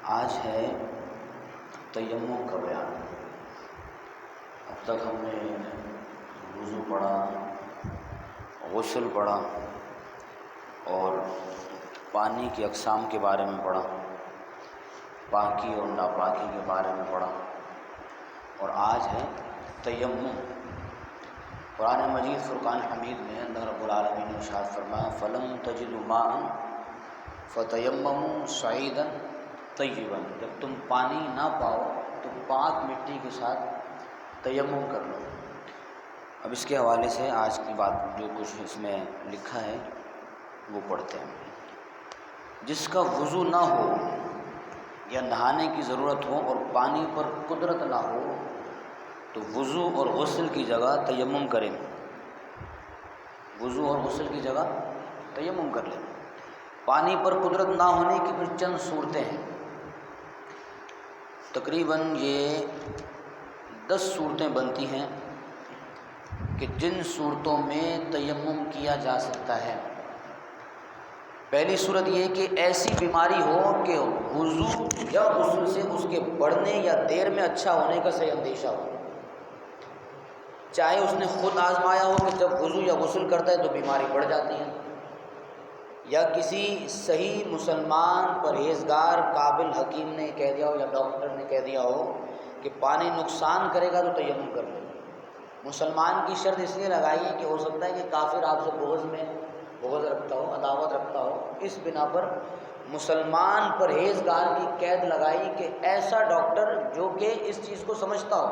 آج ہے تیمم کا بیان۔ اب تک ہم نے وضو پڑھا، غسل پڑھا اور پانی کی اقسام کے بارے میں پڑھا، پاکی اور ناپاکی کے بارے میں پڑھا، اور آج ہے تیمم۔ قرآن مجید فرقان حمید میں اللہ رب العالمین نے ارشاد فرمایا فَلَمْ تَجِدُوا مَاءً فَتَيَمَّمُوا صَعِيدًا طَيِّبًا، جب تم پانی نہ پاؤ تو پاک مٹی کے ساتھ تیمم کر لو۔ اب اس کے حوالے سے آج کی بات جو کچھ اس میں لکھا ہے وہ پڑھتے ہیں۔ جس کا وضو نہ ہو یا نہانے کی ضرورت ہو اور پانی پر قدرت نہ ہو تو وضو اور غسل کی جگہ تیمم کریں۔ وضو اور غسل کی جگہ تیمم کر لیں۔ پانی پر قدرت نہ ہونے کی پھر چند صورتیں ہیں، تقریباً یہ 10 صورتیں بنتی ہیں کہ جن صورتوں میں تیمم کیا جا سکتا ہے۔ پہلی صورت یہ کہ ایسی بیماری ہو کہ وضو یا غسل سے اس کے بڑھنے یا دیر میں اچھا ہونے کا صحیح اندیشہ ہو، چاہے اس نے خود آزمایا ہو کہ جب وضو یا غسل کرتا ہے تو بیماری بڑھ جاتی ہے، یا کسی صحیح مسلمان پرہیزگار قابل حکیم نے کہہ دیا ہو یا ڈاکٹر نے کہہ دیا ہو کہ پانی نقصان کرے گا تو تیمم کر لیں۔ مسلمان کی شرط اس لیے لگائی ہے کہ ہو سکتا ہے کہ کافر آپ سے بغض رکھتا ہو، عداوت رکھتا ہو، اس بنا پر مسلمان پرہیزگار کی قید لگائی کہ ایسا ڈاکٹر جو کہ اس چیز کو سمجھتا ہو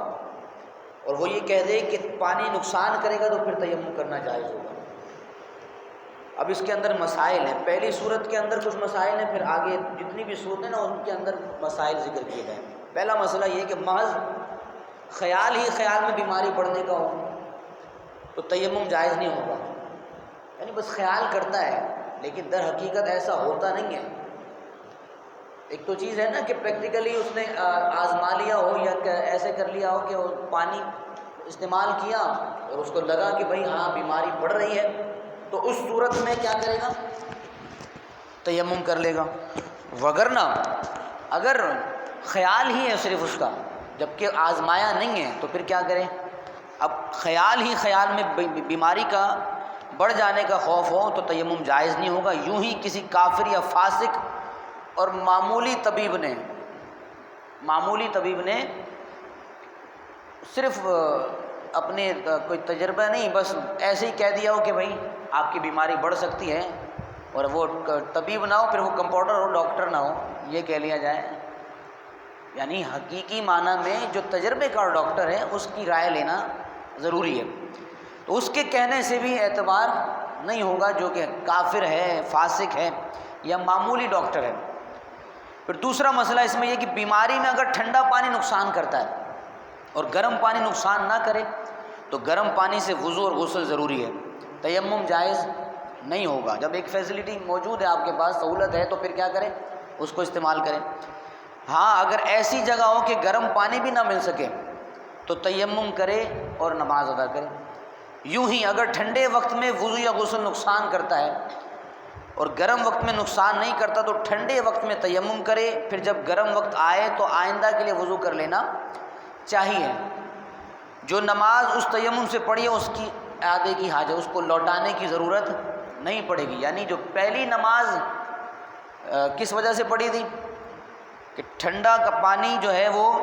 اور وہ یہ کہہ دے کہ پانی نقصان کرے گا تو پھر تیمم کرنا جائز ہوگا۔ اب اس کے اندر مسائل ہیں۔ پہلی صورت کے اندر کچھ مسائل ہیں، پھر آگے جتنی بھی صورتیں نا ان کے اندر مسائل ذکر کیے گئے ہیں۔ پہلا مسئلہ یہ کہ محض خیال میں بیماری بڑھنے کا ہو تو تیمم جائز نہیں ہوگا، یعنی بس خیال کرتا ہے لیکن در حقیقت ایسا ہوتا نہیں ہے۔ ایک تو چیز ہے نا کہ پریکٹیکلی اس نے آزما لیا ہو یا ایسے کر لیا ہو کہ وہ پانی استعمال کیا اور اس کو لگا کہ بھئی ہاں بیماری بڑھ رہی ہے، تو اس صورت میں کیا کرے گا؟ تیمم کر لے گا۔ وگرنہ اگر خیال ہی ہے صرف اس کا جبکہ آزمایا نہیں ہے تو پھر کیا کریں؟ اب خیال میں بیماری کا بڑھ جانے کا خوف ہو تو تیمم جائز نہیں ہوگا۔ یوں ہی کسی کافر یا فاسق اور معمولی طبیب نے صرف اپنے کوئی تجربہ نہیں، بس ایسے ہی کہہ دیا ہو کہ بھائی آپ کی بیماری بڑھ سکتی ہے، اور وہ طبیب نہ ہو، پھر وہ کمپاؤنڈر ہو، ڈاکٹر نہ ہو، یہ کہہ لیا جائے، یعنی حقیقی معنی میں جو تجربے کار ڈاکٹر ہے اس کی رائے لینا ضروری ہے، تو اس کے کہنے سے بھی اعتبار نہیں ہوگا جو کہ کافر ہے، فاسق ہے یا معمولی ڈاکٹر ہے۔ پھر دوسرا مسئلہ اس میں یہ کہ بیماری میں اگر ٹھنڈا پانی نقصان کرتا ہے اور گرم پانی نقصان نہ کرے تو گرم پانی سے وضو اور غسل ضروری ہے، تیمم جائز نہیں ہوگا۔ جب ایک فیسلٹی موجود ہے آپ کے پاس، سہولت ہے، تو پھر کیا کریں؟ اس کو استعمال کریں۔ ہاں اگر ایسی جگہ ہو کہ گرم پانی بھی نہ مل سکے تو تیمم کرے اور نماز ادا کرے۔ یوں ہی اگر ٹھنڈے وقت میں وضو یا غسل نقصان کرتا ہے اور گرم وقت میں نقصان نہیں کرتا تو ٹھنڈے وقت میں تیمم کرے، پھر جب گرم وقت آئے تو آئندہ کے لیے وضو کر لینا چاہیے۔ جو نماز اس تیمم سے پڑھی ہے اس کی اعادے کی حاجت، اس کو لوٹانے کی ضرورت نہیں پڑے گی۔ یعنی جو پہلی نماز کس وجہ سے پڑھی تھی کہ ٹھنڈا کا پانی جو ہے وہ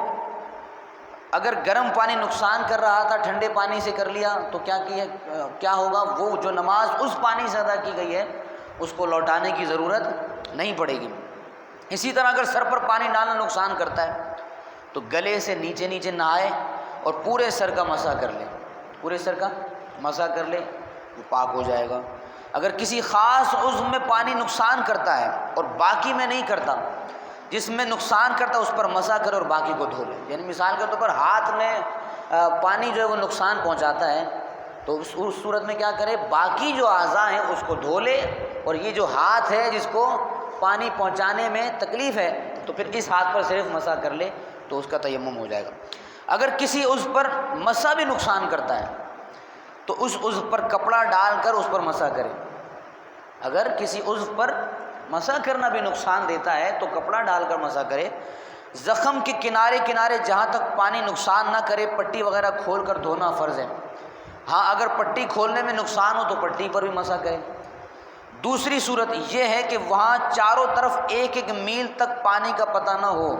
اگر گرم پانی نقصان کر رہا تھا، ٹھنڈے پانی سے کر لیا تو کیا ہوگا؟ وہ جو نماز اس پانی سے ادا کی گئی ہے اس کو لوٹانے کی ضرورت نہیں پڑے گی۔ اسی طرح اگر سر پر پانی ڈالنا نقصان کرتا ہے تو گلے سے نیچے نہائے اور پورے سر کا مسح کر لے، وہ پاک ہو جائے گا۔ اگر کسی خاص عضو میں پانی نقصان کرتا ہے اور باقی میں نہیں کرتا، جس میں نقصان کرتا ہے اس پر مسح کرے اور باقی کو دھو لے۔ یعنی مثال کے طور پر ہاتھ میں پانی جو ہے وہ نقصان پہنچاتا ہے تو اس صورت میں کیا کرے؟ باقی جو اعضاء ہیں اس کو دھو لے، اور یہ جو ہاتھ ہے جس کو پانی پہنچانے میں تکلیف ہے تو پھر اس ہاتھ پر صرف مسح کر لے تو اس کا تیمم ہو جائے گا۔ اگر کسی عضو پر مسح بھی نقصان کرتا ہے تو اس عضو پر کپڑا ڈال کر اس پر مسح کرے۔ اگر کسی عضو پر مسح کرنا بھی نقصان دیتا ہے تو کپڑا ڈال کر مسح کرے۔ زخم کے کنارے کنارے جہاں تک پانی نقصان نہ کرے پٹی وغیرہ کھول کر دھونا فرض ہے۔ ہاں اگر پٹی کھولنے میں نقصان ہو تو پٹی پر بھی مسح کرے۔ دوسری صورت یہ ہے کہ وہاں چاروں طرف ایک ایک میل تک پانی کا پتہ نہ ہو۔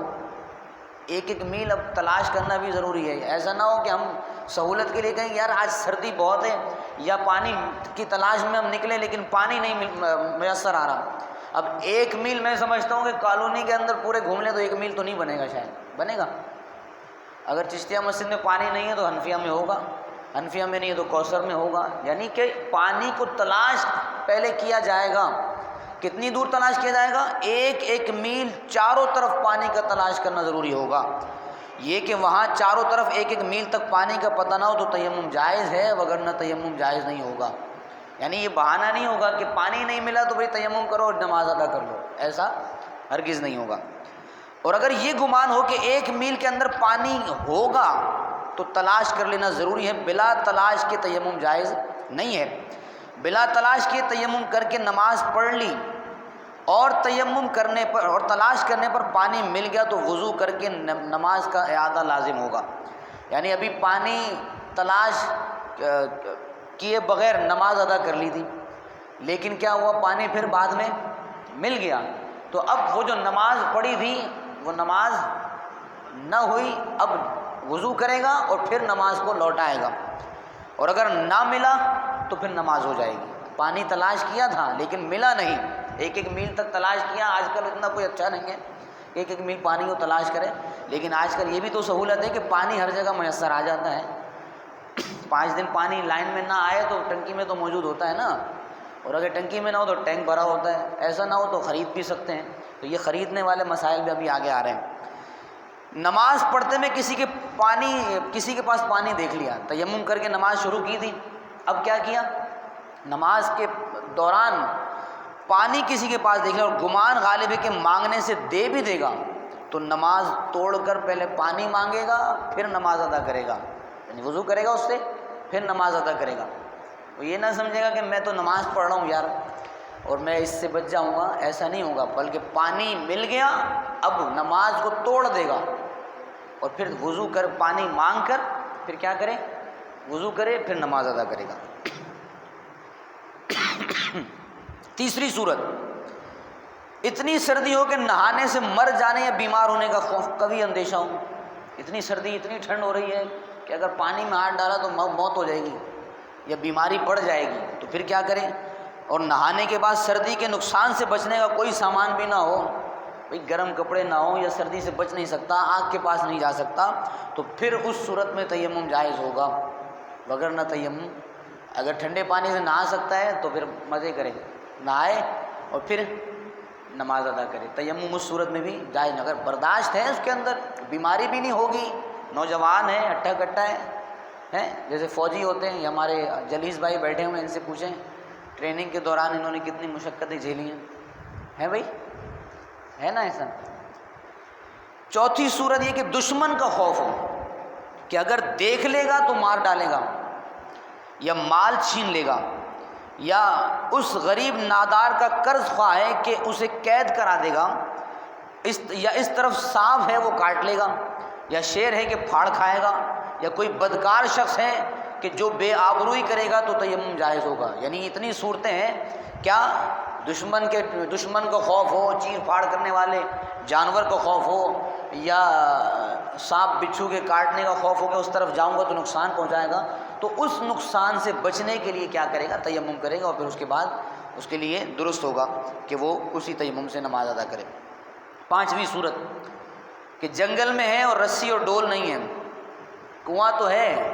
ایک ایک میل اب تلاش کرنا بھی ضروری ہے، ایسا نہ ہو کہ ہم سہولت کے لیے کہیں یار آج سردی بہت ہے یا پانی کی تلاش میں ہم نکلے لیکن پانی نہیں میسر آ رہا۔ اب ایک میل میں سمجھتا ہوں کہ کالونی کے اندر پورے گھوم لیں تو ایک میل تو نہیں بنے گا، شاید بنے گا۔ اگر چشتیہ مسجد میں پانی نہیں ہے تو حنفیہ میں ہوگا، حنفیہ میں نہیں ہے تو کوثر میں ہوگا، یعنی کہ پانی کو تلاش پہلے کیا جائے گا۔ کتنی دور تلاش کیا جائے گا؟ ایک ایک میل چاروں طرف پانی کا تلاش کرنا ضروری ہوگا۔ یہ کہ وہاں چاروں طرف ایک ایک میل تک پانی کا پتہ نہ ہو تو تیمم جائز ہے، وگرنہ تیمم جائز نہیں ہوگا۔ یعنی یہ بہانہ نہیں ہوگا کہ پانی نہیں ملا تو بھئی تیمم کرو اور نماز ادا کر لو، ایسا ہرگز نہیں ہوگا۔ اور اگر یہ گمان ہو کہ ایک میل کے اندر پانی ہوگا تو تلاش کر لینا ضروری ہے، بلا تلاش کے تیمم جائز نہیں ہے۔ بلا تلاش کے تیمم کر کے نماز پڑھ لی اور تیمم کرنے پر اور تلاش کرنے پر پانی مل گیا تو وضو کر کے نماز کا اعادہ لازم ہوگا۔ یعنی ابھی پانی تلاش کیے بغیر نماز ادا کر لی تھی لیکن کیا ہوا، پانی پھر بعد میں مل گیا تو اب وہ جو نماز پڑھی تھی وہ نماز نہ ہوئی، اب وضو کرے گا اور پھر نماز کو لوٹائے گا۔ اور اگر نہ ملا تو پھر نماز ہو جائے گی۔ پانی تلاش کیا تھا لیکن ملا نہیں، ایک ایک میل تک تلاش کیا، آج کل اتنا کوئی اچھا نہیں ہے ایک ایک میل پانی کو تلاش کرے، لیکن آج کل یہ بھی تو سہولت ہے کہ پانی ہر جگہ میسر آ جاتا ہے۔ 5 دن پانی لائن میں نہ آئے تو ٹنکی میں تو موجود ہوتا ہے نا، اور اگر ٹنکی میں نہ ہو تو ٹینک بھرا ہوتا ہے، ایسا نہ ہو تو خرید بھی سکتے ہیں۔ تو یہ خریدنے والے مسائل بھی ابھی آگے آ رہے ہیں۔ نماز پڑھتے میں کسی کے پاس پانی دیکھ لیا، تیمم کر کے نماز شروع کی تھی، اب کیا کیا، نماز کے دوران پانی کسی کے پاس دیکھ لیا اور گمان غالب ہے کہ مانگنے سے دے بھی دے گا تو نماز توڑ کر پہلے پانی مانگے گا پھر نماز ادا کرے گا، یعنی وضو کرے گا اس سے پھر نماز ادا کرے گا۔ وہ یہ نہ سمجھے گا کہ میں تو نماز پڑھ رہا ہوں یار اور میں اس سے بچ جاؤں گا، ایسا نہیں ہوگا، بلکہ پانی مل گیا اب نماز کو توڑ دے گا اور پھر وضو کر پانی مانگ کر پھر کیا کرے، وضو کرے پھر نماز ادا کرے گا۔ تیسری صورت، اتنی سردی ہو کہ نہانے سے مر جانے یا بیمار ہونے کا خوف، کبھی اندیشہ ہو، اتنی سردی اتنی ٹھنڈ ہو رہی ہے کہ اگر پانی میں ہاتھ ڈالا تو موت ہو جائے گی یا بیماری پڑ جائے گی، تو پھر کیا کریں؟ اور نہانے کے بعد سردی کے نقصان سے بچنے کا کوئی سامان بھی نہ ہو، بھئی گرم کپڑے نہ ہو یا سردی سے بچ نہیں سکتا، آگ کے پاس نہیں جا سکتا، تو پھر اس صورت میں تیمم جائز ہوگا، وگرنہ تیمم اگر ٹھنڈے پانی سے نہا سکتا ہے تو پھر مزے کرے، نہائے اور پھر نماز ادا کرے۔ تیمم اس صورت میں بھی جائز نہیں، اگر برداشت ہے اس کے اندر، بیماری بھی نہیں ہوگی، نوجوان ہے، ہٹا کٹا ہے، جیسے فوجی ہوتے ہیں، یہ ہمارے جلیس بھائی بیٹھے ہوئے ہیں، ان سے پوچھیں ٹریننگ کے دوران انہوں نے کتنی مشقتیں جھیلی ہیں بھائی، ہے نا ایسا۔ چوتھی صورت یہ کہ دشمن کا خوف ہو کہ اگر دیکھ لے گا تو مار ڈالے گا یا مال چھین لے گا، یا اس غریب نادار کا قرض خواہ ہے کہ اسے قید کرا دے گا، یا اس طرف سانپ ہے وہ کاٹ لے گا، یا شیر ہے کہ پھاڑ کھائے گا، یا کوئی بدکار شخص ہے کہ جو بے آبروئی کرے گا تو تیمم جائز ہوگا۔ یعنی اتنی صورتیں ہیں، کیا دشمن کو خوف ہو، چیر پھاڑ کرنے والے جانور کو خوف ہو، یا سانپ بچھو کے کاٹنے کا خوف ہو کہ اس طرف جاؤں گا تو نقصان پہنچائے گا، تو اس نقصان سے بچنے کے لیے کیا کرے گا، تیمم کرے گا اور پھر اس کے بعد اس کے لیے درست ہوگا کہ وہ اسی تیمم سے نماز ادا کرے۔ پانچویں صورت کہ جنگل میں ہے اور رسی اور ڈول نہیں ہے، کنواں تو ہے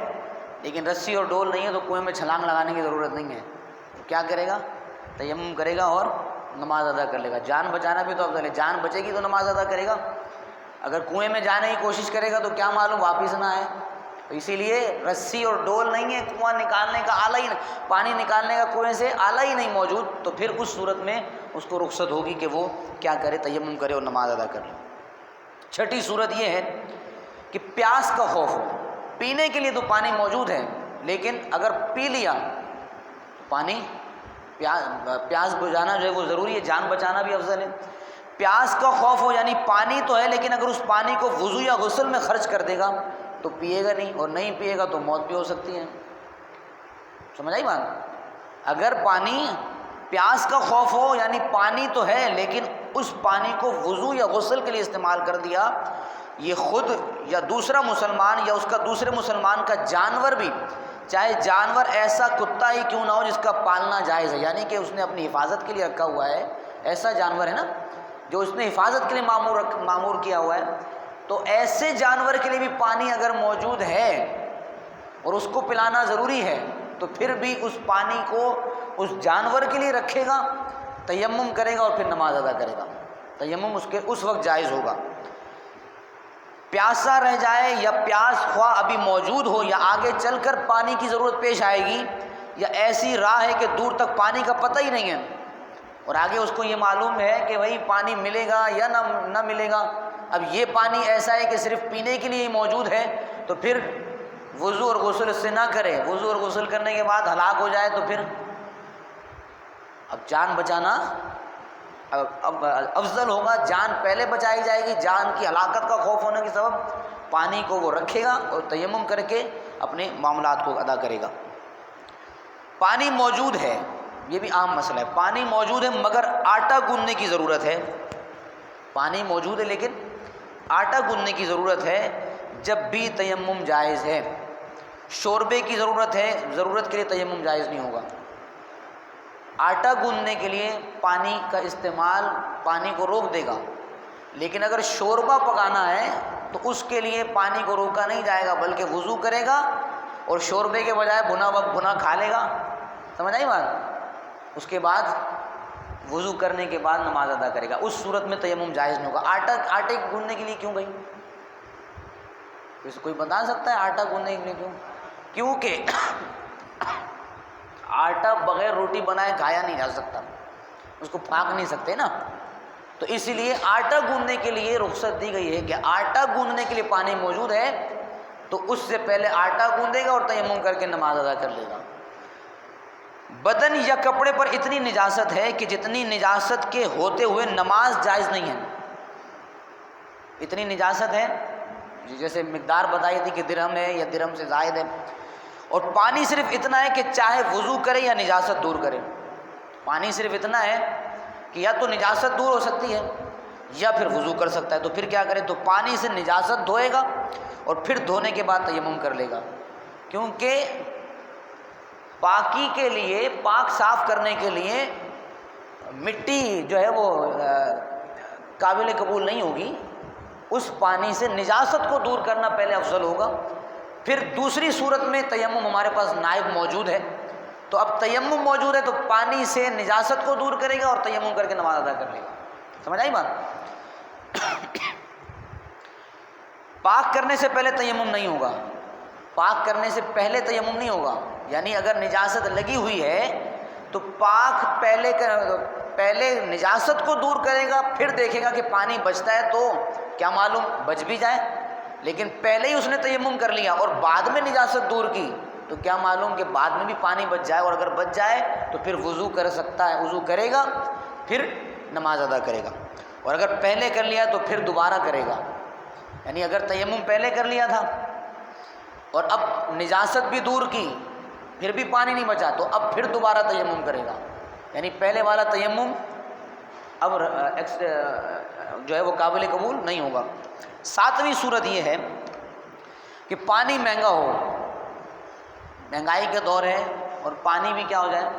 لیکن رسی اور ڈول نہیں ہے تو کنویں میں چھلانگ لگانے کی ضرورت نہیں ہے، تو کیا کرے گا، تیمم کرے گا اور نماز ادا کر لے گا۔ جان بچانا بھی تو افضل ہے، جان بچے گی تو نماز ادا کرے گا، اگر کنویں میں جانے کی کوشش کرے گا تو کیا معلوم واپس نہ آئے، تو اسی لیے رسی اور ڈول نہیں ہے، کنواں نکالنے کا آلہ ہی، پانی نکالنے کا کنویں سے آلہ ہی نہیں موجود، تو پھر اس صورت میں اس کو رخصت ہوگی کہ وہ کیا کرے، تیمم کرے اور نماز ادا کر لے۔ چھٹی صورت یہ ہے کہ پیاس کا خوف ہو، پینے کے لیے تو پانی موجود ہے لیکن اگر پی لیا تو پانی پیاس بجھانا جو ہے وہ ضروری ہے، جان بچانا بھی افضل ہے۔ پیاس کا خوف ہو یعنی پانی تو ہے، لیکن اگر اس پانی کو وضو یا غسل میں خرچ کر دے گا تو پیے گا نہیں، اور نہیں پیے گا تو موت بھی ہو سکتی ہے۔ سمجھ آئی بات؟ اگر پانی پیاس کا خوف ہو یعنی پانی تو ہے لیکن اس پانی کو وضو یا غسل کے لیے استعمال کر دیا، یہ خود یا دوسرا مسلمان یا اس کا دوسرے مسلمان کا جانور بھی، چاہے جانور ایسا کتا ہی کیوں نہ ہو جس کا پالنا جائز ہے، یعنی کہ اس نے اپنی حفاظت کے لیے رکھا ہوا ہے، ایسا جانور ہے نا جو اس نے حفاظت کے لیے معمور کیا ہوا ہے، تو ایسے جانور کے لیے بھی پانی اگر موجود ہے اور اس کو پلانا ضروری ہے تو پھر بھی اس پانی کو اس جانور کے لیے رکھے گا، تیمم کرے گا اور پھر نماز ادا کرے گا۔ تیمم اس وقت جائز ہوگا۔ پیاسا رہ جائے یا پیاس خواہ ابھی موجود ہو یا آگے چل کر پانی کی ضرورت پیش آئے گی، یا ایسی راہ ہے کہ دور تک پانی کا پتہ ہی نہیں ہے اور آگے اس کو یہ معلوم ہے کہ بھائی پانی ملے گا یا نہ ملے گا، اب یہ پانی ایسا ہے کہ صرف پینے کے لیے ہی موجود ہے، تو پھر وضو اور غسل اس سے نہ کرے، وضو اور غسل کرنے کے بعد ہلاک ہو جائے تو پھر اب جان بچانا اب افضل ہوگا، جان پہلے بچائی جائے گی، جان کی ہلاکت کا خوف ہونے کے سبب پانی کو وہ رکھے گا اور تیمم کر کے اپنے معاملات کو ادا کرے گا۔ پانی موجود ہے، یہ بھی عام مسئلہ ہے، پانی موجود ہے مگر آٹا گوندنے کی ضرورت ہے، پانی موجود ہے لیکن آٹا گوندنے کی ضرورت ہے، جب بھی تیمم جائز ہے۔ شوربے کی ضرورت ہے، ضرورت کے لیے تیمم جائز نہیں ہوگا۔ آٹا گوندنے کے لیے پانی کا استعمال پانی کو روک دے گا، لیکن اگر شوربہ پکانا ہے تو اس کے لیے پانی کو روکا نہیں جائے گا بلکہ وضو کرے گا اور شوربے کے بجائے بھنا کھا لے گا۔ سمجھ آئی بات؟ اس کے بعد وضو کرنے کے بعد نماز ادا کرے گا، اس صورت میں تیمم جائز نہیں ہوگا۔ آٹے گوندنے کے لیے کیوں بھائی؟ کوئی بتا سکتا ہے آٹا گوندنے کے لیے کیوں؟ کیونکہ آٹا بغیر روٹی بنائے کھایا نہیں جا سکتا، اس کو پھاک نہیں سکتے نا، تو اسی لیے آٹا گوندنے کے لیے رخصت دی گئی ہے کہ آٹا گوندنے کے لیے پانی موجود ہے تو اس سے پہلے آٹا گوندے گا اور تیمم کر کے نماز ادا کر لے گا۔ بدن یا کپڑے پر اتنی نجاست ہے کہ جتنی نجاست کے ہوتے ہوئے نماز جائز نہیں ہے، اتنی نجاست ہے، جیسے مقدار بتائی تھی کہ درہم ہے یا درہم سے زائد ہے، اور پانی صرف اتنا ہے کہ چاہے وضو کرے یا نجاست دور کرے، پانی صرف اتنا ہے کہ یا تو نجاست دور ہو سکتی ہے یا پھر وضو کر سکتا ہے، تو پھر کیا کرے؟ تو پانی سے نجاست دھوئے گا اور پھر دھونے کے بعد تیمم کر لے گا، کیونکہ پاکی کے لیے، پاک صاف کرنے کے لیے مٹی جو ہے وہ قابل قبول نہیں ہوگی، اس پانی سے نجاست کو دور کرنا پہلے افضل ہوگا، پھر دوسری صورت میں تیمم ہمارے پاس نائب موجود ہے، تو اب تیمم موجود ہے تو پانی سے نجاست کو دور کرے گا اور تیمم کر کے نماز ادا کر لے گا۔ سمجھ آئی بات؟ پاک کرنے سے پہلے تیمم نہیں ہوگا، پاک کرنے سے پہلے تیمم نہیں ہوگا، یعنی اگر نجاست لگی ہوئی ہے تو پاک پہلے نجاست کو دور کرے گا، پھر دیکھے گا کہ پانی بچتا ہے تو کیا معلوم بچ بھی جائے، لیکن پہلے ہی اس نے تیمم کر لیا اور بعد میں نجاست دور کی تو کیا معلوم کہ بعد میں بھی پانی بچ جائے، اور اگر بچ جائے تو پھر وضو کر سکتا ہے، وضو کرے گا پھر نماز ادا کرے گا، اور اگر پہلے کر لیا تو پھر دوبارہ کرے گا، یعنی اگر تیمم پہلے کر لیا تھا اور اب نجاست بھی دور کی پھر بھی پانی نہیں بچا تو اب پھر دوبارہ تیمم کرے گا، یعنی پہلے والا تیمم اب جو ہے وہ قابل قبول نہیں ہوگا۔ ساتویں صورت یہ ہے کہ پانی مہنگا ہو، مہنگائی کا دور ہے اور پانی بھی کیا ہو جائے؟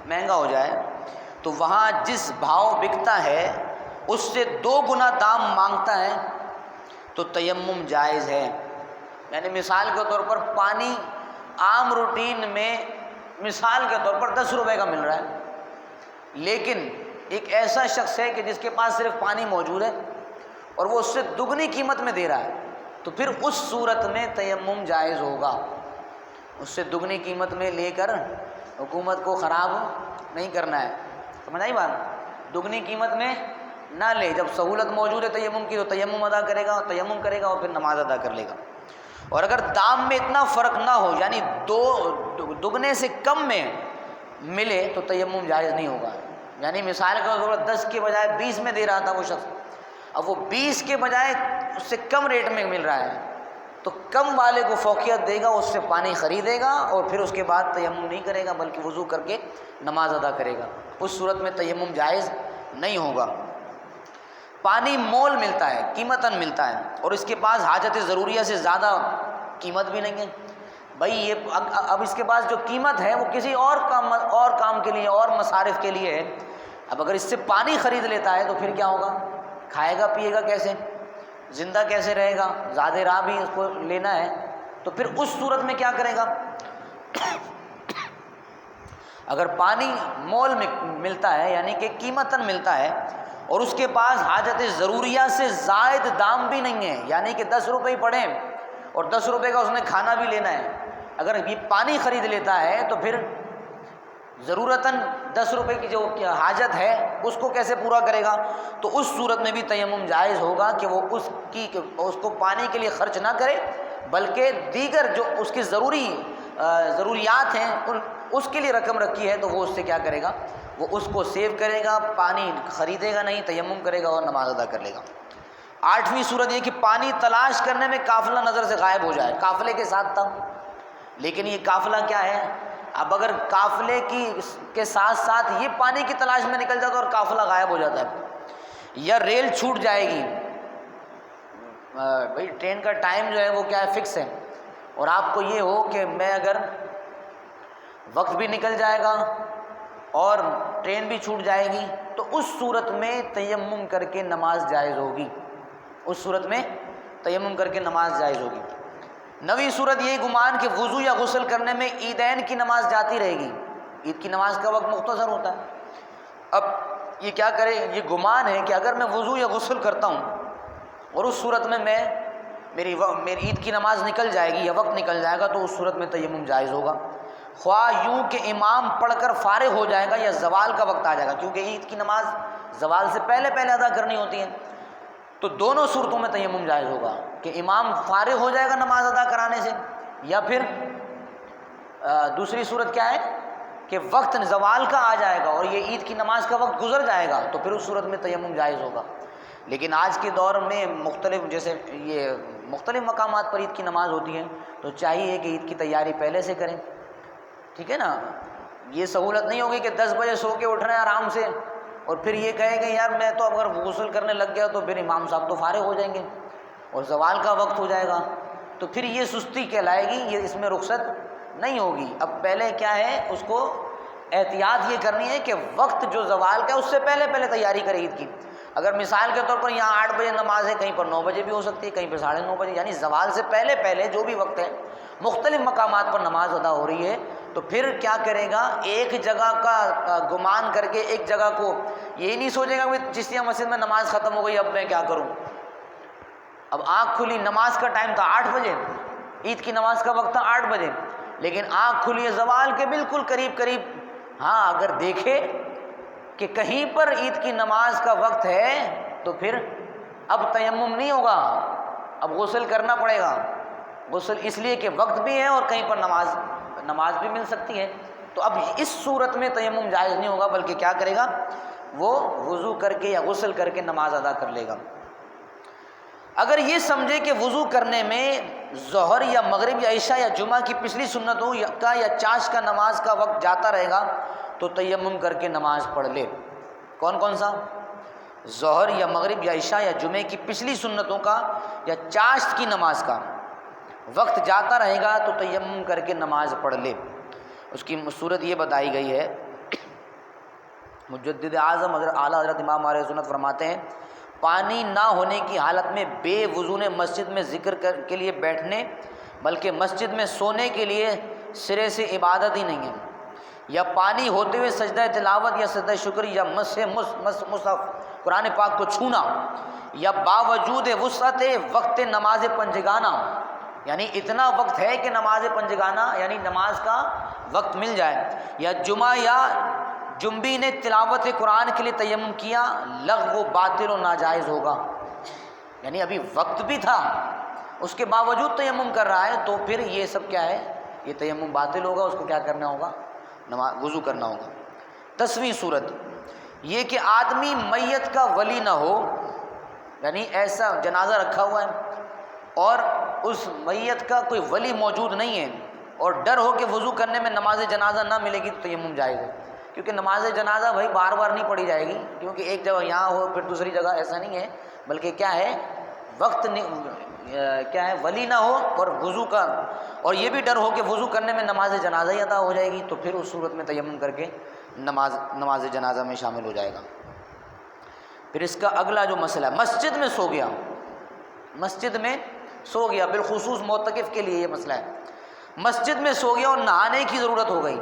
مہنگا ہو جائے، تو وہاں جس بھاؤ بکتا ہے اس سے 2 گنا دام مانگتا ہے تو تیمم جائز ہے۔ یعنی مثال کے طور پر پانی عام روٹین میں مثال کے طور پر 10 روپے کا مل رہا ہے، لیکن ایک ایسا شخص ہے کہ جس کے پاس صرف پانی موجود ہے اور وہ اس سے دگنی قیمت میں دے رہا ہے، تو پھر اس صورت میں تیمم جائز ہوگا۔ اس سے دگنی قیمت میں لے کر حکومت کو خراب نہیں کرنا ہے، سمجھ آئی بات؟ دگنی قیمت میں نہ لے، جب سہولت موجود ہے تیمم کی تو تیمم ادا کرے گا، تیمم کرے گا اور پھر نماز ادا کر لے گا۔ اور اگر دام میں اتنا فرق نہ ہو، یعنی دگنے سے کم میں ملے تو تیمم جائز نہیں ہوگا. یعنی مثال کے طور پر 10 کے بجائے 20 میں دے رہا تھا وہ شخص، اب وہ 20 کے بجائے اس سے کم ریٹ میں مل رہا ہے، تو کم والے کو فوقیت دے گا، اس سے پانی خریدے گا اور پھر اس کے بعد تیمم نہیں کرے گا بلکہ وضو کر کے نماز ادا کرے گا. اس صورت میں تیمم جائز نہیں ہوگا. پانی مول ملتا ہے، قیمتاً ملتا ہے، اور اس کے پاس حاجت ضروریہ سے زیادہ قیمت بھی نہیں ہے. بھائی یہ اب اس کے پاس جو قیمت ہے وہ کسی اور کام کے لیے، اور مصارف کے لیے ہے. اب اگر اس سے پانی خرید لیتا ہے تو پھر کیا ہوگا؟ کھائے گا پیے گا کیسے؟ زندہ کیسے رہے گا؟ زیادہ راہ بھی اس کو لینا ہے. تو پھر اس صورت میں کیا کرے گا؟ اگر پانی مول میں ملتا ہے یعنی کہ قیمتاً ملتا ہے اور اس کے پاس حاجت ضروریہ سے زائد دام بھی نہیں ہے، یعنی کہ 10 روپے ہی پڑے اور 10 روپے کا اس نے کھانا بھی لینا ہے، اگر یہ پانی خرید لیتا ہے تو پھر ضرورتاً 10 روپے کی جو حاجت ہے اس کو کیسے پورا کرے گا؟ تو اس صورت میں بھی تیمم جائز ہوگا کہ وہ اس کو پانی کے لیے خرچ نہ کرے، بلکہ دیگر جو اس کی ضروریات ہیں اس کے لیے رقم رکھی ہے تو وہ اس سے کیا کرے گا؟ وہ اس کو سیو کرے گا، پانی خریدے گا نہیں، تیمم کرے گا اور نماز ادا کر لے گا. 8ویں صورت یہ کہ پانی تلاش کرنے میں قافلہ نظر سے غائب ہو جائے. قافلے کے ساتھ تھا لیکن یہ قافلہ کیا ہے؟ اب اگر قافلے کے ساتھ ساتھ یہ پانی کی تلاش میں نکل جاتا ہے اور قافلہ غائب ہو جاتا ہے، یا ریل چھوٹ جائے گی. بھائی ٹرین کا ٹائم جو ہے وہ کیا ہے؟ فکس ہے، اور آپ کو یہ ہو کہ میں اگر وقت بھی نکل جائے گا اور ٹرین بھی چھوٹ جائے گی تو اس صورت میں تیمم کر کے نماز جائز ہوگی. اس صورت میں تیمم کر کے نماز جائز ہوگی. 9ویں صورت یہ گمان کہ وضو یا غسل کرنے میں عیدین کی نماز جاتی رہے گی. عید کی نماز کا وقت مختصر ہوتا ہے. اب یہ کیا کرے؟ یہ گمان ہے کہ اگر میں وضو یا غسل کرتا ہوں اور اس صورت میں میری عید کی نماز نکل جائے گی یا وقت نکل جائے گا تو اس صورت میں تیمم جائز ہوگا، خواہ یوں کہ امام پڑھ کر فارغ ہو جائے گا یا زوال کا وقت آ جائے گا، کیونکہ عید کی نماز زوال سے پہلے ادا کرنی ہوتی ہے. تو دونوں صورتوں میں تیمم جائز ہوگا کہ امام فارغ ہو جائے گا نماز ادا کرانے سے، یا پھر دوسری صورت کیا ہے کہ وقت زوال کا آ جائے گا اور یہ عید کی نماز کا وقت گزر جائے گا تو پھر اس صورت میں تیمم جائز ہوگا. لیکن آج کے دور میں مختلف مقامات پر عید کی نماز ہوتی ہے تو چاہیے کہ عید کی تیاری پہلے سے کریں. ٹھیک ہے نا؟ یہ سہولت نہیں ہوگی کہ 10 بجے سو کے اٹھ رہے ہیں آرام سے اور پھر یہ کہیں کہ یار میں تو اگر غسل کرنے لگ گیا تو پھر امام صاحب تو فارغ ہو جائیں گے اور زوال کا وقت ہو جائے گا، تو پھر یہ سستی کہلائے گی، یہ اس میں رخصت نہیں ہوگی. اب پہلے کیا ہے، اس کو احتیاط یہ کرنی ہے کہ وقت جو زوال کا ہے اس سے پہلے تیاری کرے عید کی. اگر مثال کے طور پر یہاں 8 بجے نماز ہے، کہیں پر 9 بجے بھی ہو سکتی ہے، کہیں پر 9:30 بجے، یعنی زوال سے پہلے جو بھی وقت ہے مختلف مقامات پر نماز ادا ہو رہی ہے، تو پھر کیا کرے گا؟ ایک جگہ کا گمان کر کے ایک جگہ کو یہ نہیں سوچے گا کہ چشتیہ مسجد میں نماز ختم ہو گئی اب میں کیا کروں. اب آنکھ کھلی، نماز کا ٹائم تھا 8 بجے، عید کی نماز کا وقت تھا 8 بجے، لیکن آنکھ کھلی ہے زوال کے بالکل قریب. ہاں اگر دیکھے کہ کہیں پر عید کی نماز کا وقت ہے تو پھر اب تیمم نہیں ہوگا، اب غسل کرنا پڑے گا. غسل اس لیے کہ وقت بھی ہے اور کہیں پر نماز بھی مل سکتی ہے. تو اب اس صورت میں تیمم جائز نہیں ہوگا بلکہ کیا کرے گا؟ وہ وضو کر کے یا غسل کر کے نماز ادا کر لے گا. اگر یہ سمجھے کہ وضو کرنے میں ظہر یا مغرب یا عشاء یا جمعہ کی پچھلی سنتوں کا یا چاش کا نماز کا وقت جاتا رہے گا تو تیمم کر کے نماز پڑھ لے. کون سا؟ ظہر یا مغرب یا عشاء یا جمعے کی پچھلی سنتوں کا یا چاشت کی نماز کا وقت جاتا رہے گا تو تیمم کر کے نماز پڑھ لے. اس کی صورت یہ بتائی گئی ہے، مجدد اعظم اعلیٰ حضرت امام علیہ سنت فرماتے ہیں پانی نہ ہونے کی حالت میں بے وضو نے مسجد میں ذکر کے لیے بیٹھنے بلکہ مسجد میں سونے کے لیے سرے سے عبادت ہی نہیں ہے، یا پانی ہوتے ہوئے سجدہ تلاوت یا سجدہ شکر یا مصحف قرآن پاک کو چھونا، یا باوجود وسعت وقت نماز پنجگانہ، یعنی اتنا وقت ہے کہ نماز پنجگانہ یعنی نماز کا وقت مل جائے، یا جمعہ یا جنبی نے تلاوت قرآن کے لیے تیمم کیا، لغو باطل و ناجائز ہوگا. یعنی ابھی وقت بھی تھا اس کے باوجود تیمم کر رہا ہے تو پھر یہ سب کیا ہے؟ یہ تیمم باطل ہوگا، اس کو کیا کرنا ہوگا؟ وضو کرنا ہوگا۔ 10ویں صورت یہ کہ آدمی میت کا ولی نہ ہو، یعنی ایسا جنازہ رکھا ہوا ہے اور اس میت کا کوئی ولی موجود نہیں ہے اور ڈر ہو کہ وضو کرنے میں نماز جنازہ نہ ملے گی تو تیمم جائز ہے، کیونکہ نماز جنازہ بھائی بار بار نہیں پڑھی جائے گی، کیونکہ ایک جگہ یہاں ہو پھر دوسری جگہ، ایسا نہیں ہے، بلکہ کیا ہے وقت کیا ہے ولی نہ ہو اور وضو کا، اور یہ بھی ڈر ہو کہ وضو کرنے میں نماز جنازہ ہی ادا ہو جائے گی، تو پھر اس صورت میں تیمم کر کے نماز جنازہ میں شامل ہو جائے گا۔ پھر اس کا اگلا جو مسئلہ ہے، مسجد میں سو گیا، مسجد میں سو گیا، بالخصوص معتکف کے لیے یہ مسئلہ ہے، مسجد میں سو گیا اور نہانے کی ضرورت ہو گئی،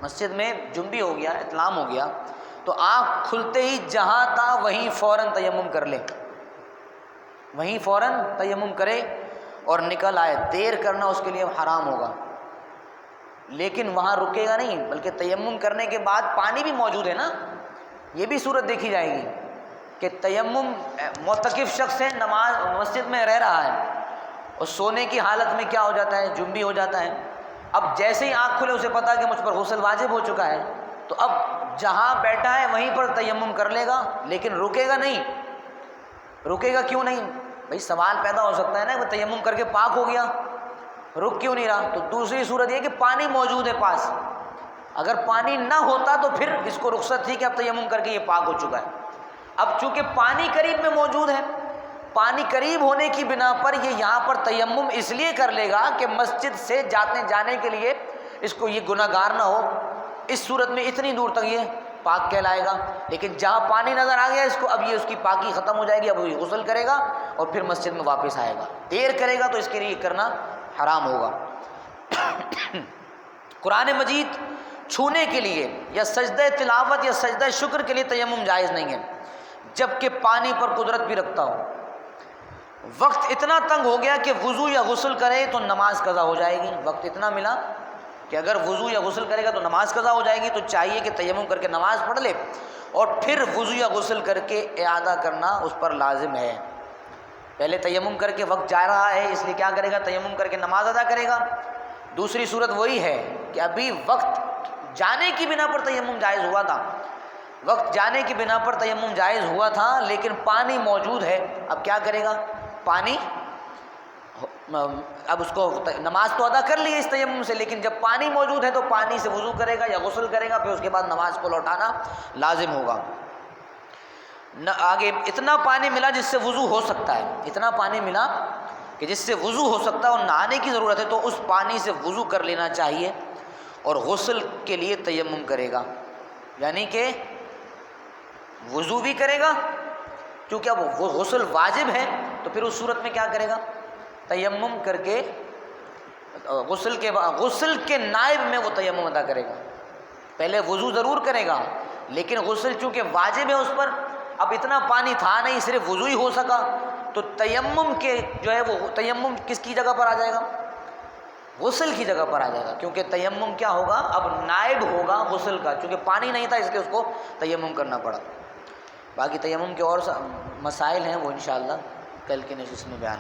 مسجد میں جنبی ہو گیا، احتلام ہو گیا، تو آنکھ کھلتے ہی جہاں تھا وہیں فوراً تیمم کر لے، وہیں فوراً تیمم کرے اور نکل آئے، دیر کرنا اس کے لیے حرام ہوگا، لیکن وہاں رکے گا نہیں، بلکہ تیمم کرنے کے بعد پانی بھی موجود ہے نا، یہ بھی صورت دیکھی جائے گی کہ تیمم معتکف شخص ہے، نماز مسجد میں رہ رہا ہے اور سونے کی حالت میں کیا ہو جاتا ہے، جنبی ہو جاتا ہے، اب جیسے ہی آنکھ کھلے اسے پتا کہ مجھ پر غسل واجب ہو چکا ہے، تو اب جہاں بیٹھا ہے وہیں پر تیمم کر لے گا، لیکن رکے گا نہیں، رکے گا کیوں نہیں؟ بھئی سوال پیدا ہو سکتا ہے نا، وہ تیمم کر کے پاک ہو گیا، رک کیوں نہیں رہا؟ تو دوسری صورت یہ کہ پانی موجود ہے پاس، اگر پانی نہ ہوتا تو پھر اس کو رخصت تھی کہ اب تیمم کر کے یہ پاک ہو چکا ہے، اب چونکہ پانی قریب میں موجود ہے، پانی قریب ہونے کی بنا پر یہ یہاں پر تیمم اس لیے کر لے گا کہ مسجد سے جانے کے لیے اس کو یہ گناہ گار نہ ہو، اس صورت میں اتنی دور تک یہ پاک کہلائے گا، لیکن جہاں پانی نظر آ گیا اس کو، اب یہ اس کی پاکی ختم ہو جائے گی، اب وہ غسل کرے گا اور پھر مسجد میں واپس آئے گا، دیر کرے گا تو اس کے لیے کرنا حرام ہوگا۔ قرآن مجید چھونے کے لیے یا سجدہ تلاوت یا سجدہ شکر کے لیے تیمم جائز نہیں ہے، جبکہ پانی پر قدرت بھی رکھتا ہو، وقت اتنا تنگ ہو گیا کہ وضو یا غسل کرے تو نماز قضا ہو جائے گی، وقت اتنا ملا کہ اگر وضو یا غسل کرے گا تو نماز قضا ہو جائے گی، تو چاہیے کہ تیمم کر کے نماز پڑھ لے اور پھر وضو یا غسل کر کے اعادہ کرنا اس پر لازم ہے۔ پہلے تیمم کر کے وقت جا رہا ہے اس لیے کیا کرے گا، تیمم کر کے نماز ادا کرے گا۔ دوسری صورت وہی ہے کہ ابھی وقت جانے کی بنا پر تیمم جائز ہوا تھا، وقت جانے کی بنا پر تیمم جائز ہوا تھا، لیکن پانی موجود ہے، اب کیا کرے گا، پانی، اب اس کو نماز تو ادا کر لی ہے اس تیمم سے، لیکن جب پانی موجود ہے تو پانی سے وضو کرے گا یا غسل کرے گا، پھر اس کے بعد نماز کو لوٹانا لازم ہوگا۔ آگے اتنا پانی ملا جس سے وضو ہو سکتا ہے، اتنا پانی ملا کہ جس سے وضو ہو سکتا ہے اور نہانے کی ضرورت ہے، تو اس پانی سے وضو کر لینا چاہیے اور غسل کے لیے تیمم کرے گا، یعنی کہ وضو بھی کرے گا، کیونکہ اب وہ غسل واجب ہے تو پھر اس صورت میں کیا کرے گا، تیمم کر کے غسل کے نائب میں وہ تیمم ادا کرے گا، پہلے وضو ضرور کرے گا لیکن غسل چونکہ واجب ہے اس پر، اب اتنا پانی تھا نہیں، صرف وضو ہی ہو سکا، تو تیمم کے جو ہے وہ تیمم کس کی جگہ پر آ جائے گا، غسل کی جگہ پر آ جائے گا، کیونکہ تیمم کیا ہوگا، اب نائب ہوگا غسل کا، چونکہ پانی نہیں تھا اس لیے اس کو تیمم کرنا پڑا۔ باقی تیمم کے اور مسائل ہیں وہ انشاءاللہ کل کی نشست میں بیان